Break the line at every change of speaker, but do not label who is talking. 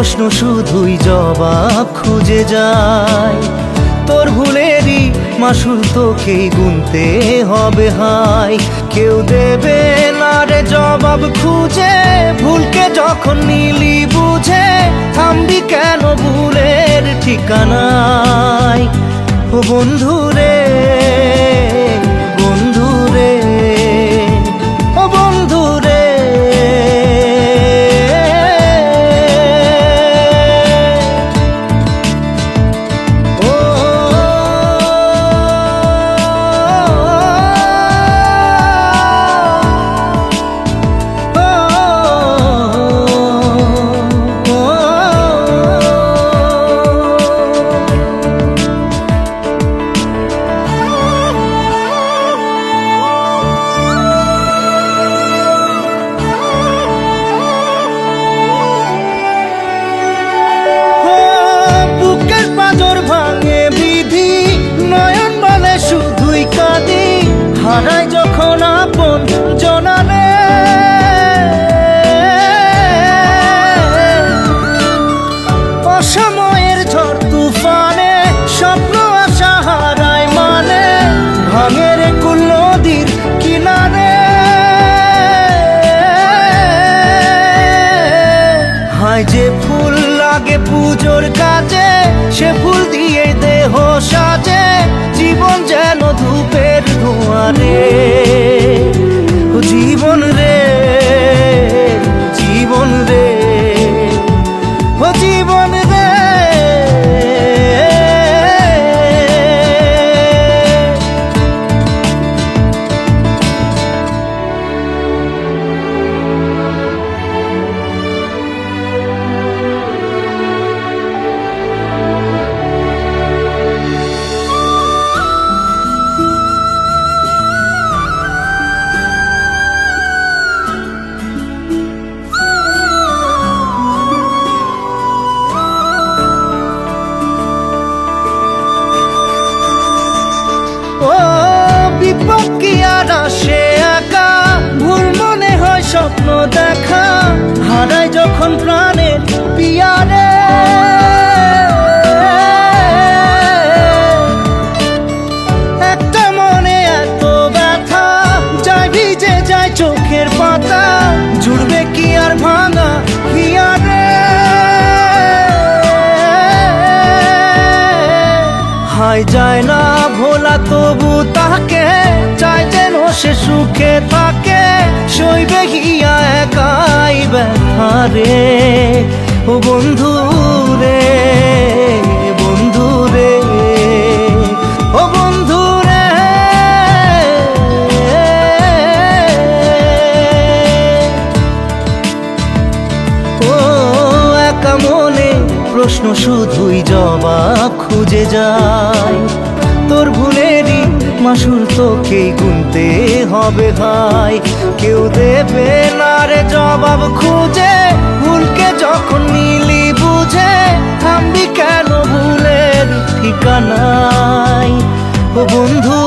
প্রশ্ন শুধুই জবাব খুঁজে যায়। তোর ভুলেরই মাসুল তোকেই গুনতে হবে হায়। কেউ দেবে না রে জবাব খুঁজে, ভুলকে যখন নিলি বুঝে থামবি কেন ভুলের ঠিকানায়। ও বন্ধু রে, বন্ধু রে, ও বন্ধু রে। হারাই যখন আপন জনারে, অসময়ের ঝড় তুফানে স্বপ্ন আশা হারায় মানে, ভাঙের কুল নদীর কিনারে। হায় যে ফুল লাগে পুজোর কাজে, সে ফুল দিয়ে দেহ সাজে, জীবন যেন ধূপের ধোঁয়ারে। ও জীবন রে, জীবন রে, ও জীবন রে। ও বিপদ কি আর আসে একা, ভুল মনে হয় স্বপ্ন দেখা, হারাই যখন প্রাণের পিয়ারে। একটা মনে এত ব্যথা, যায় ভিজে যায় চোখের পাতা, জুড়বে কি আর ভাঙা হিয়ারে। হায় যায় না ভোলা তবু তাকে, চাই যেন সে সুখে থাকে, সইবে গিয়া একাই ব্যথা রে। ও বন্ধু রে, বন্ধু রে, ও বন্ধু রে। ও একা মনে প্রশ্ন শুধুই জবাব খুঁজে যায়। তোর ভুলেরই মাসুল তোকেই গুনতে হবে ভাই। কেউ দেবে না রে জবাব খুঁজে, ভুলকে যখন নিলি বুঝে থামবি কেন ভুলের ঠিকানায়। ও বন্ধু